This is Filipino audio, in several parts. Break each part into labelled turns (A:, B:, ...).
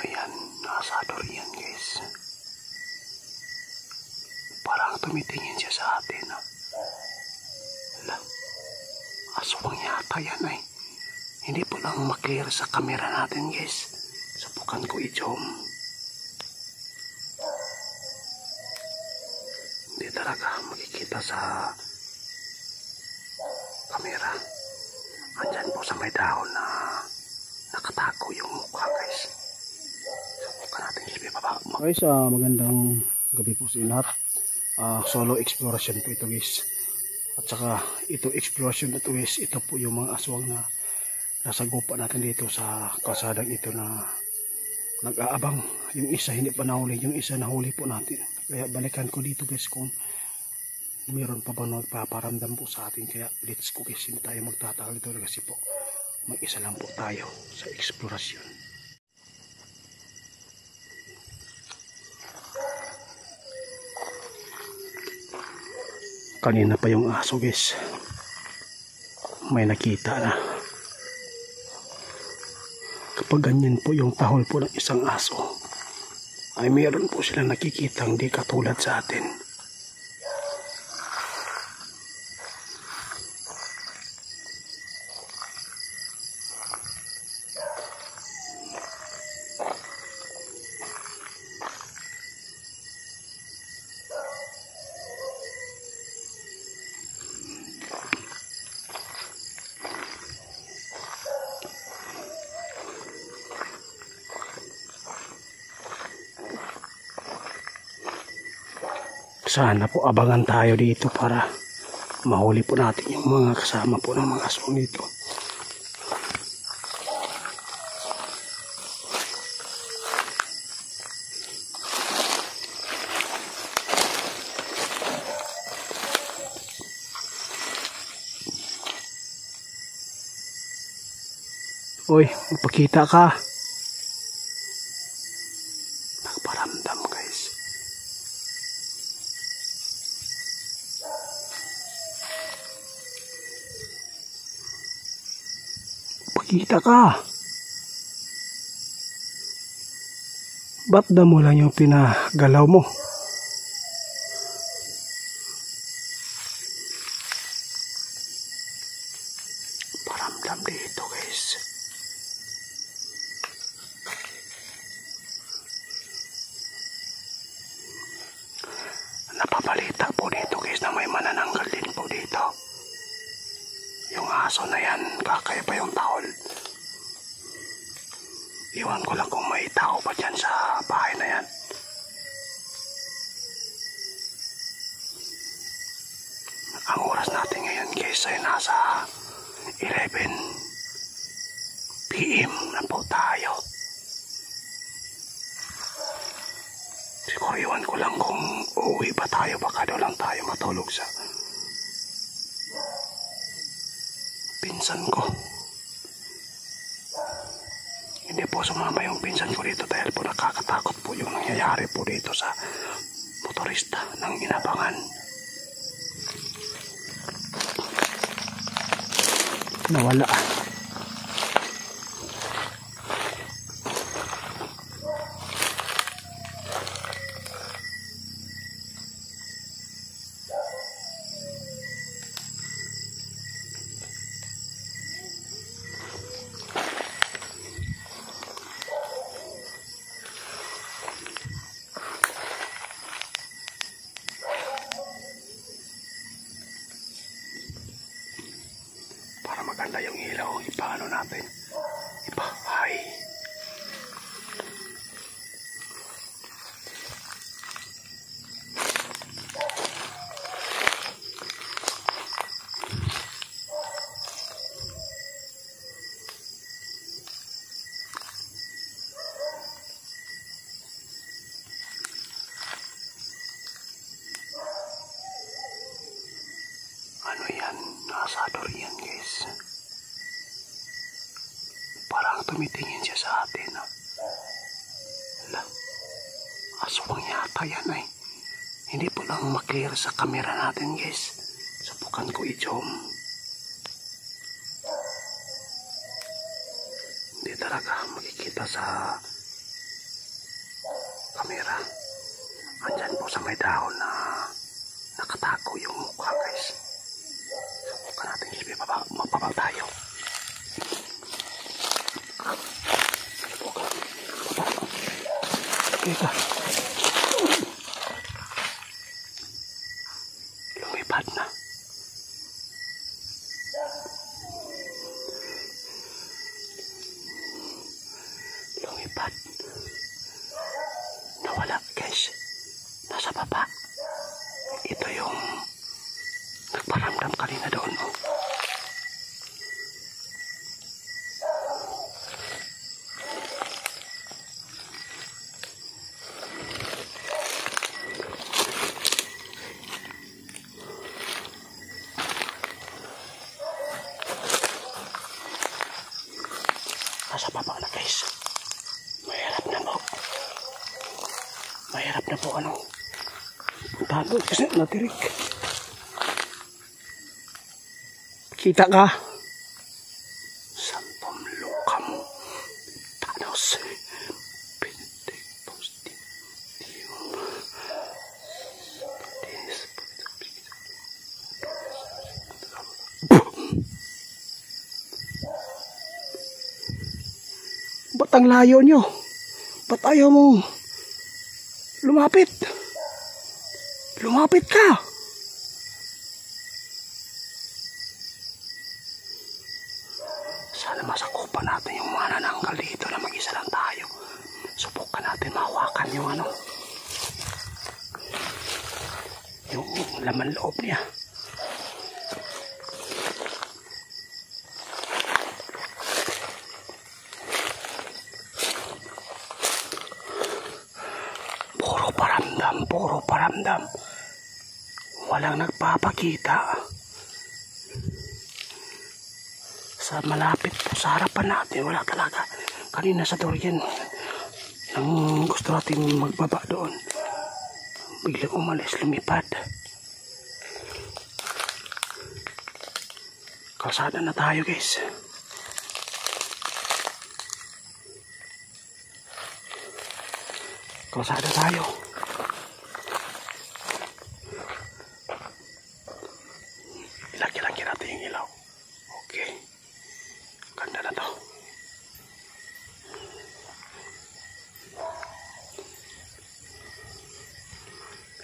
A: Ano yan? Asador yan, guys. Parang tumitingin siya sa atin. Hala, aswang yata yan ay. Hindi po lang maklear sa camera natin, guys. Subukan ko i-zoom. Hindi talaga makikita sa camera. Andyan po sa may dahon na nakatago yung mukha, guys. Subukan natin ibaba. Guys, magandang gabi po sa lahat. Solo exploration po ito, guys. At saka ito exploration na ito, guys. Ito po yung mga aswang na nasa gupa natin dito sa kalsadang ito na nag-aabang. Yung isa hindi pa nahuli, yung isa nahuli po natin. Kaya balikan ko dito, guys, kung mayroon pa ba nagpaparamdam po sa atin. Kaya let's go, guys, hindi tayo magtatakal dito kasi po mag-isa lang po tayo sa eksplorasyon. Kanina pa yung aso, guys, may nakita na. Kapag ganyan po yung tahol po ng isang aso, ay mayroon po silang nakikitang di katulad sa atin. Sana po abangan tayo dito para mahuli po natin yung mga kasama po ng mga aswang dito. Uy, magpakita ka. Nagparamdam, guys. Kita ka. Ba't na mo lang yung pinagalaw mo? Paramdam dito, guys. Napabalita po dito, guys, na may manananggal din po dito. Yung aso na yan, kakaiba yung tahol. Iwan ko lang kung may tao pa dyan sa bahay na yan. Ang oras natin ngayon, guys, ay nasa 11 PM na po tayo. Siguro iwan ko lang kung uuwi pa tayo, baka daw lang tayo matulog sa pinsan ko. Hindi po sumama yung pinsan ko dito dahil po nakakatakot po yung nangyayari po dito sa motorista ng inabangan. Nawala. Maganda yung ilaw, ipaano natin, ipahay. Ano yan? Asador yan, guys. Parang tumitingin siya sa atin. Hala, aswang yata yan ay. Hindi po lang maklear sa camera natin, guys. Subukan ko i-zoom. Hindi talaga makikita sa sa may dahon na nakatago yung mukha, guys. Subukan natin mababa tayo. Teka. Lumipad na. Lumipad. Nawala, guys. Nasa baba. Ito yung nagparamdam kanina doon, oh. Nasa baba na, guys. Mahirap na po. Mahirap na po, ano. Puntahan doon kasi natirik. Kita ka. Sampam lukam. Tanos. Pintek posting. Ba't ang layo nyo? Ba't ayaw mong lumapit? Lumapit ka! Sana masakupan natin yung mga nananggal dito na mag-isa lang tayo. Subukan natin mahawakan yung ano, yung laman loob niya. Puro paramdam. Walang nagpapakita. Sa malapit po sa harapan natin, wala talaga. Kanina sa durian, nang gusto natin magbaba doon, biglang umalis, lumipad. Kalsada na tayo, guys. Kalsada tayo. Ilagyan natin yung ilaw. Okay. Ganda na to.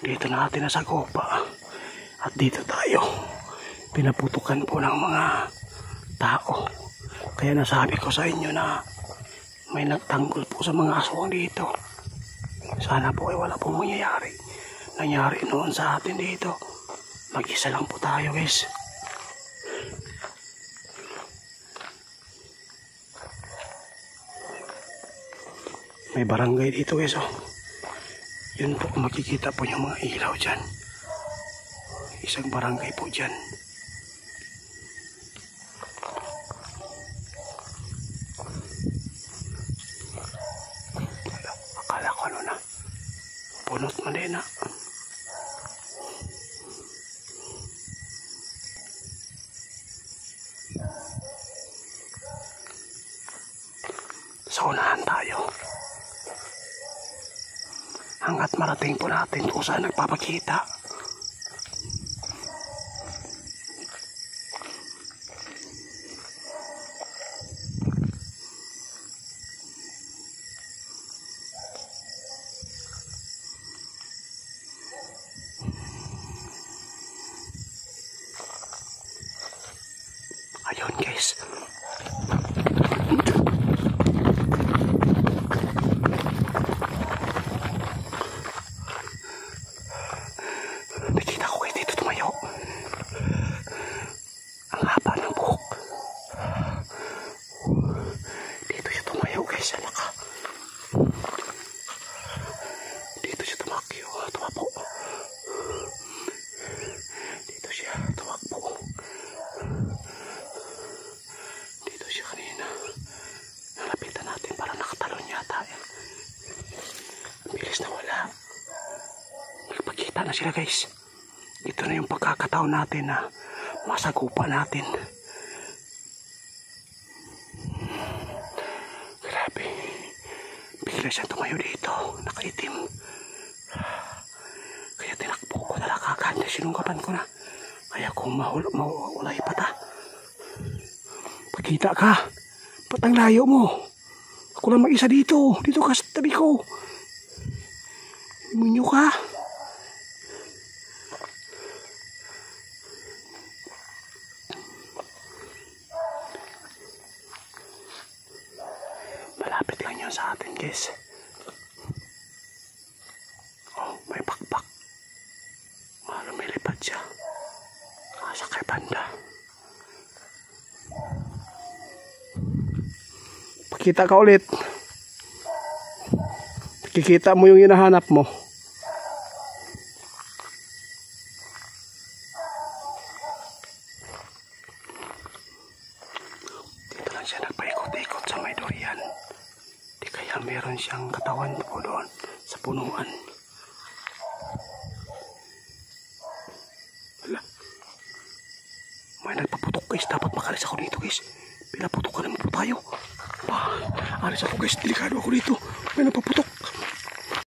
A: Dito na natin nasagopa. At dito tayo. Pinaputukan po ng mga tao. Kaya nasabi ko sa inyo na may nagtanggol po sa mga aswang dito. Sana po ay wala pong mangyayari. Nangyari noon sa atin dito. Mag-isa lang po tayo, guys. May barangay dito, guys, oh. Yun po, makikita po yung mga ilaw dyan. Isang barangay po dyan. Akala ko ano na. Punot man din na. Sa unahan tayo. Hanggat marating po natin kung saan nagpapakita. Ayun, guys. Nakita ko kayo dito tumayo. Ang haba ng buhok. Dito siya tumayo, guys. Alaka. Dito siya tumakyo. Tumapo. Dito siya tumakbo. Dito siya kanina. Nalapitan natin. Parang nakatalon yata. Ang bilis na wala. Nagpakita na sila, guys. Ito na yung pagkakataon natin na masagupa natin. Grabe. Bigla siyang tumayo dito. Nakaitim. sinunggapan ko na. Kaya kung mawala ipata. Pagkita ka. Ba't ang layo mo? Ako lang mag-isa dito. Dito ka sa tabi ko. Munyo ka. Malapit lang yun sa atin, guys. Oh, may pakpak. Lumilipad siya. Nasa kay banda. Pakita ka ulit. Kikita mo yung hinahanap mo. Dito lang siya nagpaikot-ikot sa may durian. Di kaya meron siyang katawan po doon sa punuan. Wala. May nagpaputok guys. Dapat makalis ako dito guys. Pinaputok ka naman po tayo. Alis ako guys. Delikado ako dito. May nagpaputok.